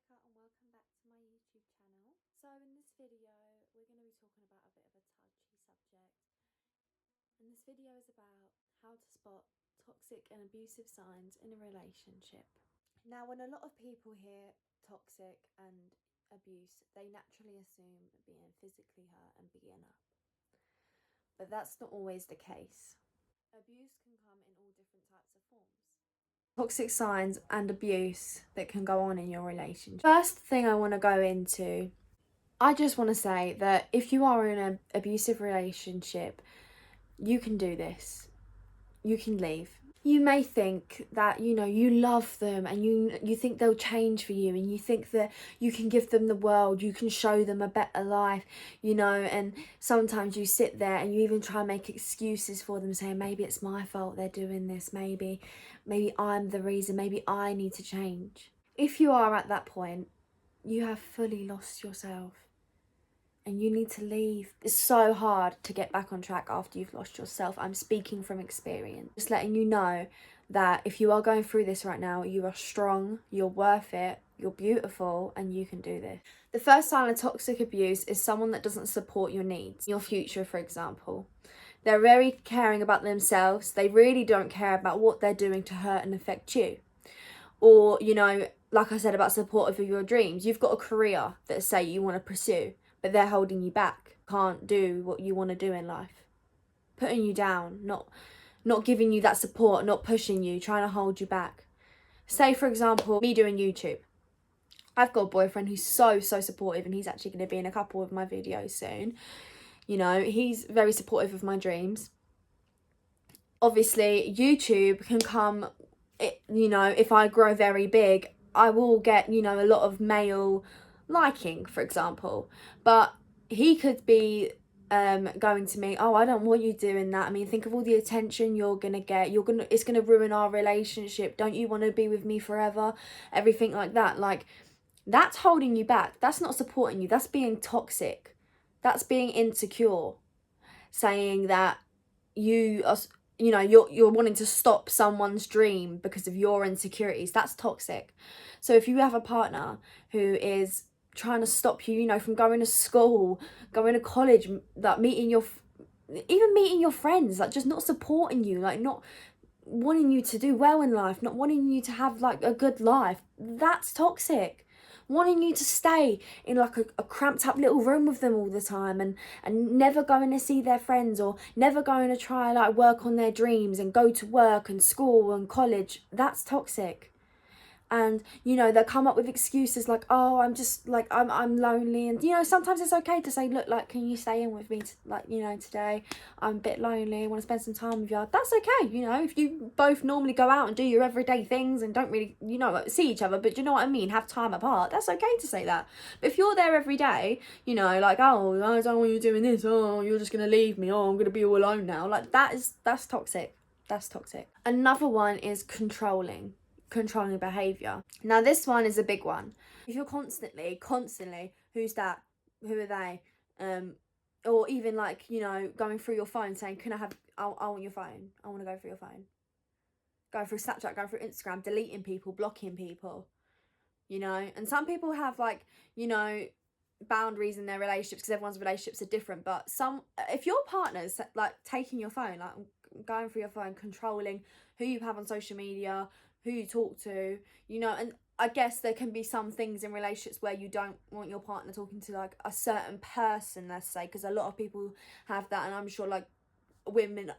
Rebecca and welcome back to my YouTube channel. So in this video we're going to be talking about a bit of a touchy subject, and this video is about how to spot toxic and abusive signs in a relationship. Now when a lot of people hear toxic and abuse, they naturally assume being physically hurt and beaten up, but that's not always the case. Abuse can come in all different types of forms. Toxic signs and abuse that can go on in your relationship. First thing I want to go into, I just want to say that if you are in an abusive relationship, you can do this. You can leave. You may think that, you love them and you think they'll change for you, and you think that you can give them the world, you can show them a better life, and sometimes you sit there and you even try and make excuses for them, saying maybe it's my fault they're doing this, maybe I'm the reason, maybe I need to change. If you are at that point, you have fully lost yourself and you need to leave. It's so hard to get back on track after you've lost yourself. I'm speaking from experience. Just letting you know that if you are going through this right now, you are strong, you're worth it, you're beautiful, and you can do this. The first sign of toxic abuse is someone that doesn't support your needs, your future, for example. They're very caring about themselves. They really don't care about what they're doing to hurt and affect you. Or, like I said about support of your dreams, you've got a career that say you want to pursue, but they're holding you back, can't do what you want to do in life, putting you down, not giving you that support, not pushing you, trying to hold you back. Say, for example, me doing YouTube. I've got a boyfriend who's so supportive, and he's actually going to be in a couple of my videos soon. He's very supportive of my dreams. Obviously, YouTube can come, if I grow very big, I will get, a lot of male liking, for example, but he could be going to me, oh, I don't want you doing that. I mean, think of all the attention you're gonna get. It's gonna ruin our relationship. Don't you want to be with me forever? Everything like that. Like, that's holding you back. That's not supporting you. That's being toxic. That's being insecure. Saying that you are, you're wanting to stop someone's dream because of your insecurities. That's toxic. So if you have a partner who is trying to stop you, from going to school, going to college, like meeting your friends, like just not supporting you, like not wanting you to do well in life, not wanting you to have like a good life, that's toxic. Wanting you to stay in like a cramped up little room with them all the time, and never going to see their friends, or never going to try like work on their dreams and go to work and school and college, that's toxic. And they'll come up with excuses like, oh, I'm just like I'm lonely, and sometimes it's okay to say, look, like, can you stay in with me today, I'm a bit lonely, I want to spend some time with you. That's okay. If you both normally go out and do your everyday things and don't really see each other, but you know what I mean, have time apart, that's okay to say that. But if you're there every day, like, oh, I don't want you doing this, oh, you're just gonna leave me, oh, I'm gonna be all alone now, like that's toxic. That's toxic. Another one is controlling behaviour. Now this one is a big one. If you're constantly, who's that? Who are they? Or even like, going through your phone saying, can I want your phone. I want to go through your phone. Going through Snapchat, going through Instagram, deleting people, blocking people, And some people have like, boundaries in their relationships because everyone's relationships are different. But if your partner's like taking your phone, like going through your phone, controlling who you have on social media, who you talk to, and I guess there can be some things in relationships where you don't want your partner talking to like a certain person, let's say, because a lot of people have that, and I'm sure like women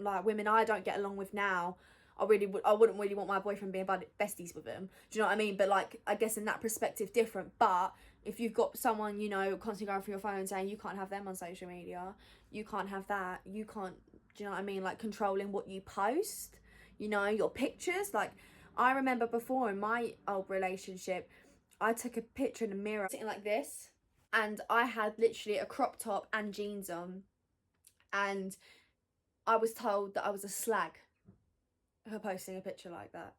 I don't get along with now, I wouldn't really want my boyfriend being besties with him. Do you know what I mean? But like, I guess in that perspective, different. But if you've got someone, constantly going through your phone and saying you can't have them on social media, you can't have that, you can't, do you know what I mean? Like controlling what you post, your pictures. Like, I remember before in my old relationship, I took a picture in the mirror sitting like this, and I had literally a crop top and jeans on, and I was told that I was a slag for posting a picture like that.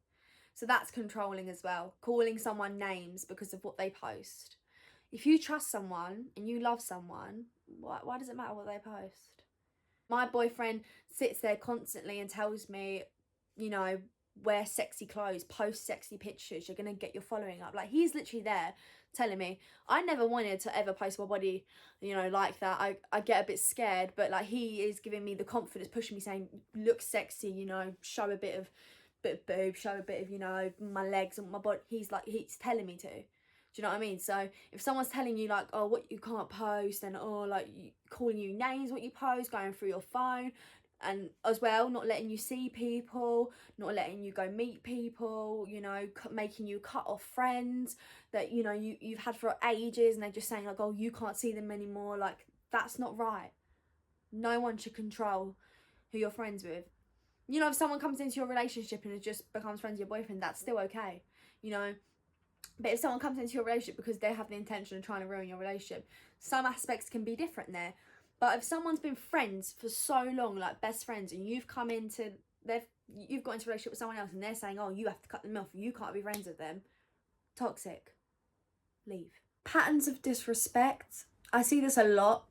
So that's controlling as well, calling someone names because of what they post. If you trust someone and you love someone, why does it matter what they post? My boyfriend sits there constantly and tells me, wear sexy clothes, post sexy pictures, you're gonna get your following up. Like, he's literally there telling me, I never wanted to ever post my body, you know, like that. I get a bit scared, but like, he is giving me the confidence, pushing me, saying, look sexy, you know, show a bit of boob, show a bit of, you know, my legs and my body. He's telling me to. Do you know what I mean? So if someone's telling you like, oh, what you can't post, and oh, like, calling you names what you post, going through your phone, and as well not letting you see people, not letting you go meet people, you know, making you cut off friends that, you know, you've had for ages, and they're just saying like, oh, you can't see them anymore. Like, that's not right. No one should control who you're friends with. You know, if someone comes into your relationship and it just becomes friends with your boyfriend, that's still okay, you know. But if someone comes into your relationship because they have the intention of trying to ruin your relationship, some aspects can be different there. But if someone's been friends for so long, like best friends, and you've got into a relationship with someone else, and they're saying, oh, you have to cut them off, you can't be friends with them, toxic. Leave. Patterns of disrespect. I see this a lot.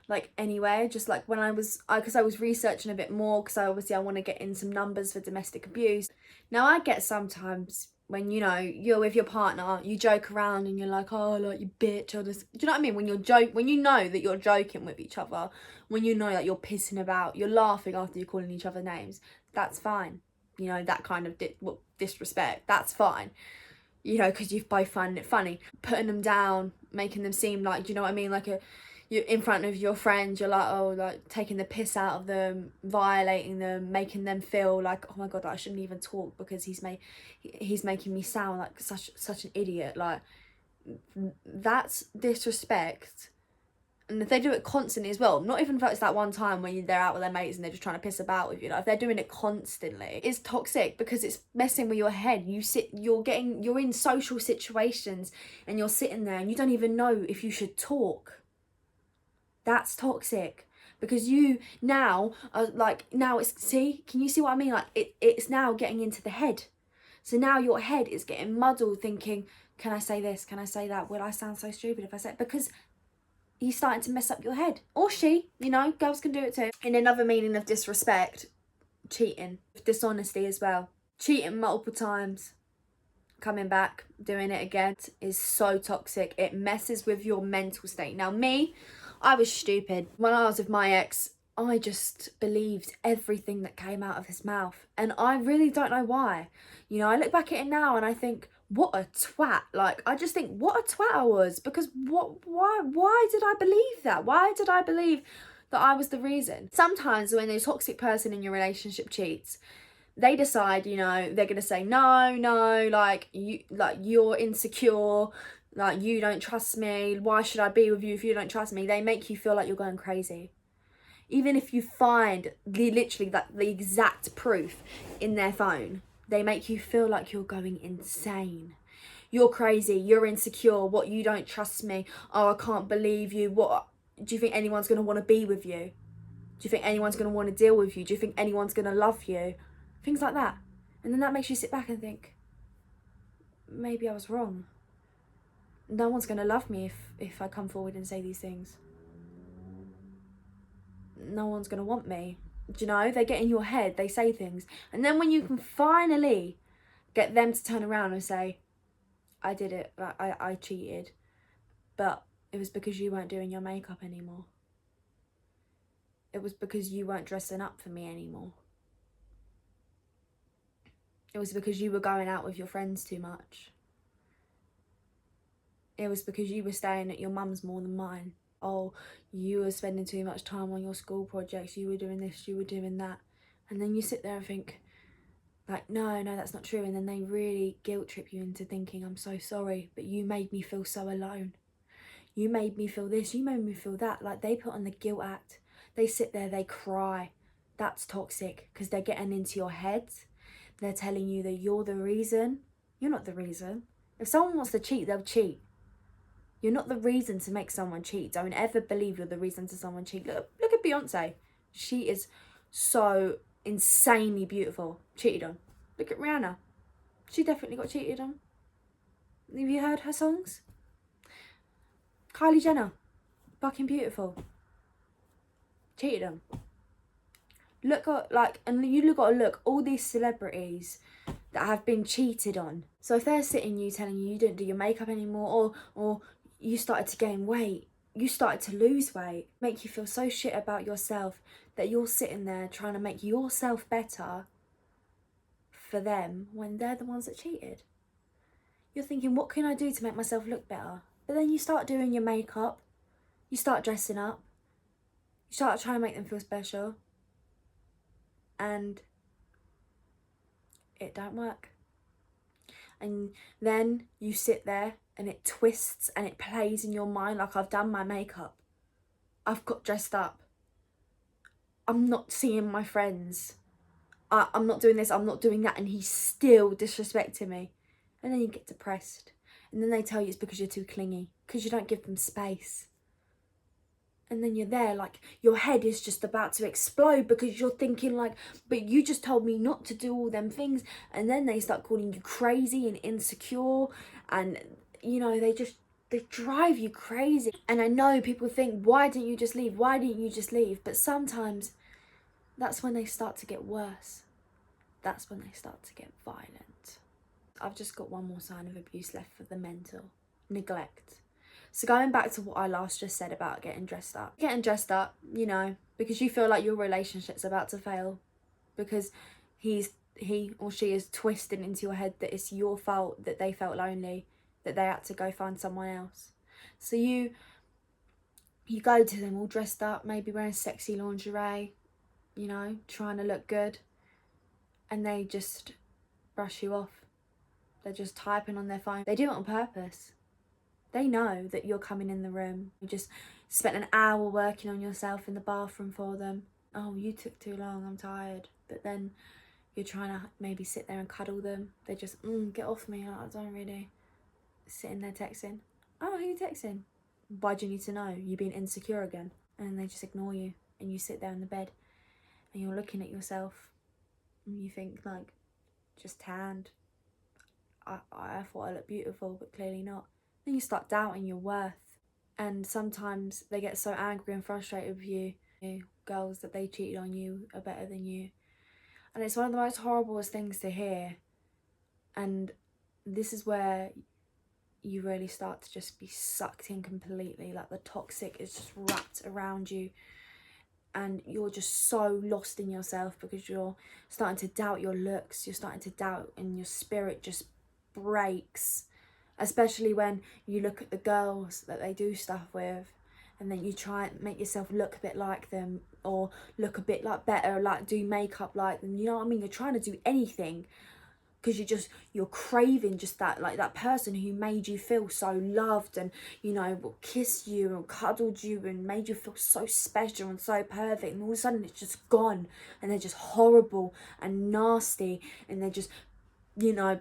Like, anyway, just like when because I was researching a bit more, because I want to get in some numbers for domestic abuse. Now, I get sometimes when, you know, you're with your partner, you joke around and you're like, oh, like, you bitch, or this. Do you know what I mean? When you know that you're joking with each other, when you know that you're pissing about, you're laughing after you're calling each other names, that's fine. You know, that kind of disrespect, that's fine. You know, because you've both found it funny. Putting them down, making them seem like, do you know what I mean? Like, you're in front of your friends, you're like, oh, like, taking the piss out of them, violating them, making them feel like, oh my god, I shouldn't even talk because he's making me sound like such an idiot. Like, that's disrespect. And if they do it constantly as well, not even if it's that one time when they're out with their mates and they're just trying to piss about with you, like, if they're doing it constantly, it's toxic, because it's messing with your head. You're in social situations and you're sitting there and you don't even know if you should talk. That's toxic, because you now are like, can you see what I mean? Like, it's now getting into the head. So now your head is getting muddled, thinking, can I say this? Can I say that? Will I sound so stupid if I say it? Because he's starting to mess up your head. Or she, you know, girls can do it too. In another meaning of disrespect, cheating. Dishonesty as well. Cheating multiple times, coming back, doing it again, is so toxic. It messes with your mental state. Now, me, I was stupid. When I was with my ex, I just believed everything that came out of his mouth. And I really don't know why. You know, I look back at it now and I think, what a twat. Like, I just think, what a twat I was. Because why did I believe that? Why did I believe that I was the reason? Sometimes when a toxic person in your relationship cheats, they decide, you know, they're gonna say, no, like, you're insecure, like, you don't trust me, why should I be with you if you don't trust me? They make you feel like you're going crazy. Even if you find the exact proof in their phone, they make you feel like you're going insane. You're crazy, you're insecure, what, you don't trust me, oh, I can't believe you, what, do you think anyone's going to want to be with you? Do you think anyone's going to want to deal with you? Do you think anyone's going to love you? Things like that. And then that makes you sit back and think, maybe I was wrong. No one's going to love me if I come forward and say these things. No one's going to want me. Do you know? They get in your head, they say things. And then when you can finally get them to turn around and say, I did it, I cheated, but it was because you weren't doing your makeup anymore. It was because you weren't dressing up for me anymore. It was because you were going out with your friends too much. It was because you were staying at your mum's more than mine. Oh, you were spending too much time on your school projects, you were doing this, you were doing that. And then you sit there and think, like, no, that's not true. And then they really guilt trip you into thinking, I'm so sorry, but you made me feel so alone. You made me feel this, you made me feel that. Like, they put on the guilt act. They sit there, they cry. That's toxic, because they're getting into your head. They're telling you that you're the reason. You're not the reason. If someone wants to cheat, they'll cheat. You're not the reason to make someone cheat. Don't ever believe you're the reason to someone cheat. Look at Beyonce. She is so insanely beautiful. Cheated on. Look at Rihanna. She definitely got cheated on. Have you heard her songs? Kylie Jenner. Fucking beautiful. Cheated on. Look at, like, and you got to look, all these celebrities that have been cheated on. So if they're sitting you telling you don't do your makeup anymore, or you started to gain weight, you started to lose weight, make you feel so shit about yourself that you're sitting there trying to make yourself better for them when they're the ones that cheated. You're thinking, what can I do to make myself look better? But then you start doing your makeup, you start dressing up, you start trying to make them feel special, and it don't work. And then you sit there and it twists and it plays in your mind like, I've done my makeup, I've got dressed up, I'm not seeing my friends, I'm not doing this, I'm not doing that, and he's still disrespecting me. And then you get depressed, and then they tell you it's because you're too clingy, because you don't give them space. And then you're there like your head is just about to explode because you're thinking like, but you just told me not to do all them things. And then they start calling you crazy and insecure, and you know, they drive you crazy. And I know people think, why didn't you just leave, why didn't you just leave? But sometimes that's when they start to get worse. That's when they start to get violent. I've just got one more sign of abuse left for the mental: neglect. So going back to what I last just said about getting dressed up, you know, because you feel like your relationship's about to fail, because he or she is twisting into your head that it's your fault that they felt lonely, that they had to go find someone else. So you go to them all dressed up, maybe wearing sexy lingerie, you know, trying to look good, and they just brush you off. They're just typing on their phone. They do it on purpose. They know that you're coming in the room. You just spent an hour working on yourself in the bathroom for them. Oh, you took too long, I'm tired. But then you're trying to maybe sit there and cuddle them. They just, get off me. I don't really. Sitting there texting. Oh, who are you texting? Why do you need to know? You being insecure again. And they just ignore you. And you sit there in the bed and you're looking at yourself. And you think like, just tanned. I thought I looked beautiful, but clearly not. Then you start doubting your worth. And sometimes they get so angry and frustrated with you, girls, that they cheated on you are better than you. And it's one of the most horrible things to hear. And this is where you really start to just be sucked in completely. Like the toxic is just wrapped around you. And you're just so lost in yourself because you're starting to doubt your looks. You're starting to doubt, and your spirit just breaks. Especially when you look at the girls that they do stuff with, and then you try and make yourself look a bit like them, or look a bit like better, like do makeup like them, you know what I mean? You're trying to do anything because you're craving just that, like that person who made you feel so loved, and you know, will kiss you and cuddled you and made you feel so special and so perfect, and all of a sudden it's just gone, and they're just horrible and nasty, and they're just, you know,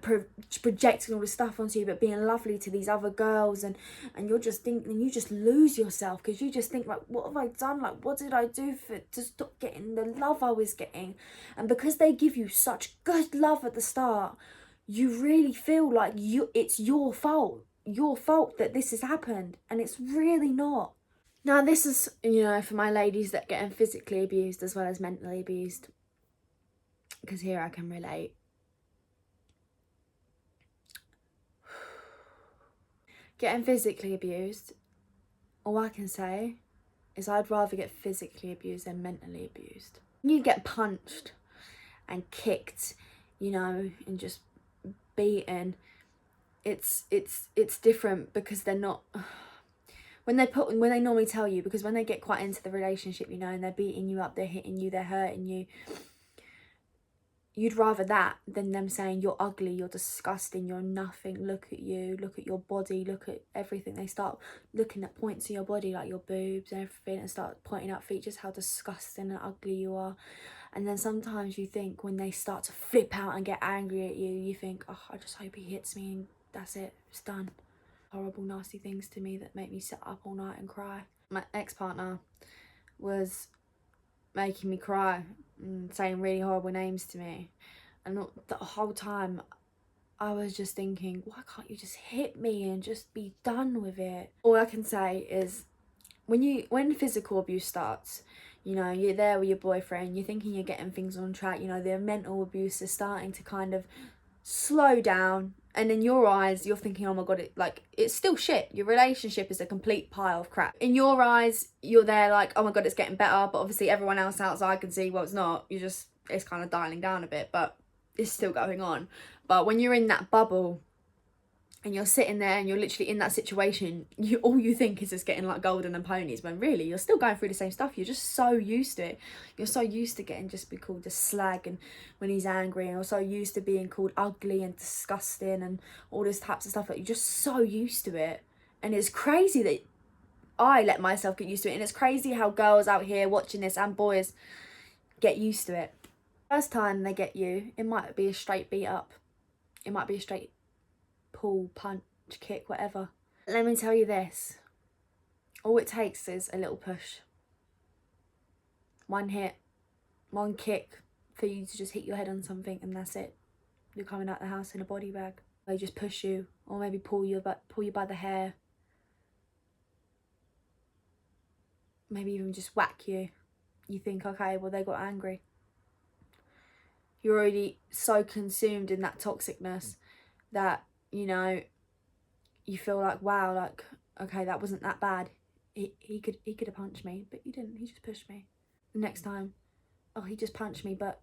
projecting all this stuff onto you, but being lovely to these other girls, and you're just thinking, you just lose yourself because you just think like, what have I done? Like, what did I do to stop getting the love I was getting? And because they give you such good love at the start, you really feel like it's your fault that this has happened, and it's really not. Now this is, you know, for my ladies that getting physically abused as well as mentally abused, because here I can relate. Getting physically abused, all I can say is I'd rather get physically abused than mentally abused. You get punched and kicked, you know, and just beaten. It's different because they're not. When they normally tell you, because when they get quite into the relationship, you know, and they're beating you up, they're hitting you, they're hurting you, you'd rather that than them saying you're ugly, you're disgusting, you're nothing, look at you, look at your body, look at everything. They start looking at points of your body, like your boobs and everything, and start pointing out features, how disgusting and ugly you are. And then sometimes you think, when they start to flip out and get angry at you, you think, oh, I just hope he hits me and that's it, it's done. Horrible, nasty things to me that make me sit up all night and cry. My ex-partner was making me cry and saying really horrible names to me, and the whole time I was just thinking, why can't you just hit me and just be done with it? All I can say is, when physical abuse starts, You know, you're there with your boyfriend, you're thinking you're getting things on track, you know, the mental abuse is starting to kind of slow down, and in your eyes you're thinking, oh my god, it's still shit, your relationship is a complete pile of crap. In your eyes you're there like, oh my god, it's getting better, but obviously everyone else outside can see, well, it's not. It's kind of dialing down a bit, but it's still going on. But when you're in that bubble and you're sitting there and you're literally in that situation, all you think is just getting like golden and ponies, when really you're still going through the same stuff. You're just so used to it. You're so used to getting just be called a slag and when he's angry, and you're so used to being called ugly and disgusting and all this types of stuff. Like, you're just so used to it. And it's crazy that I let myself get used to it, and it's crazy how girls out here watching this, and boys, get used to it. First time they get you, it might be a straight beat up, it might be a straight pull, punch, kick, whatever. Let me tell you this, all it takes is a little push. One hit, one kick for you to just hit your head on something, and that's it. You're coming out the house in a body bag. They just push you, or maybe pull you by the hair. Maybe even just whack you. You think, okay, well, they got angry. You're already so consumed in that toxicness that, you know, you feel like, wow, like, okay, that wasn't that bad. He could have punched me, but he didn't. He just pushed me. The next time, oh, he just punched me, but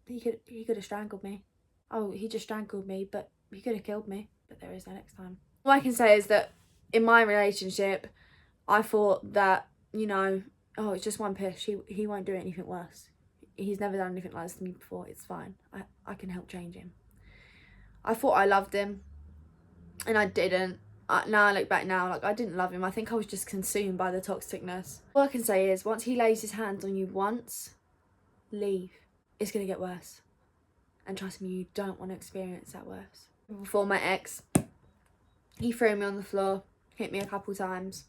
he could have strangled me. Oh, he just strangled me, but he could have killed me. But there is no next time. All I can say is that in my relationship, I thought that, you know, oh, it's just one push. He won't do anything worse. He's never done anything like this to me before. It's fine. I can help change him. I thought I loved him, and I didn't. Now I look back now, like, I didn't love him. I think I was just consumed by the toxicness. All I can say is, once he lays his hands on you once, leave. It's going to get worse. And trust me, you don't want to experience that worse. Before my ex, he threw me on the floor, hit me a couple times.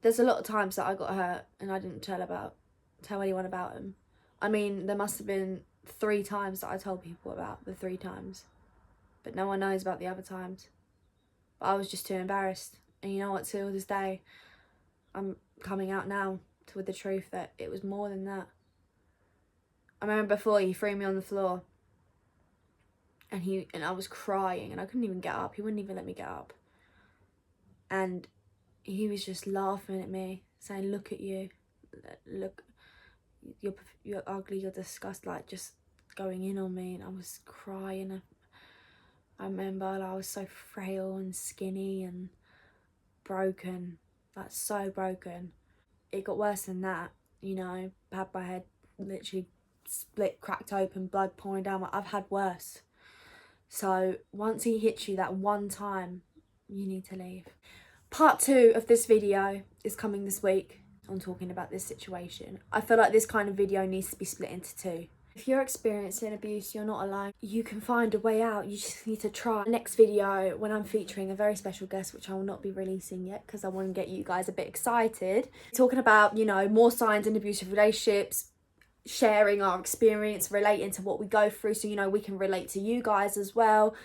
There's a lot of times that I got hurt and I didn't tell anyone about him. I mean, there must have been 3 times that I told people about, the 3 times. But no one knows about the other times. But I was just too embarrassed. And you know what, till this day, I'm coming out now with the truth that it was more than that. I remember before, he threw me on the floor, and I was crying and I couldn't even get up. He wouldn't even let me get up. And he was just laughing at me, saying, look at you, look, you're ugly, you're disgusting, like, just going in on me. And I was crying. I remember I was so frail and skinny and broken, like so broken. It got worse than that, you know. I had my head literally split, cracked open, blood pouring down. I've had worse. So once he hits you that one time, you need to leave. Part 2 of this video is coming this week on talking about this situation. I feel like this kind of video needs to be split into 2. If you're experiencing abuse, you're not alone. You can find a way out. You just need to try. Next video, when I'm featuring a very special guest, which I will not be releasing yet because I want to get you guys a bit excited. Talking about, you know, more signs in abusive relationships, sharing our experience, relating to what we go through, so, you know, we can relate to you guys as well.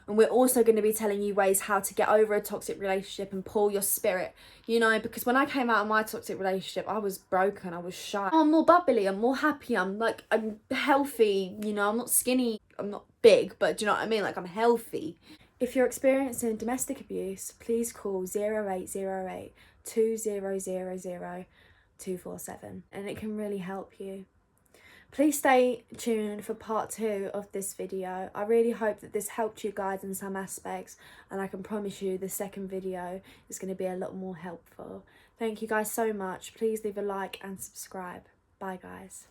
And we're also going to be telling you ways how to get over a toxic relationship and pull your spirit, you know, because when I came out of my toxic relationship, I was broken, I was shy. I'm more bubbly, I'm more happy, I'm healthy, you know, I'm not skinny, I'm not big, but do you know what I mean? Like, I'm healthy. If you're experiencing domestic abuse, please call 0808 2000 247, and it can really help you. Please stay tuned for part 2 of this video. I really hope that this helped you guys in some aspects, and I can promise you the second video is going to be a lot more helpful. Thank you guys so much. Please leave a like and subscribe. Bye guys.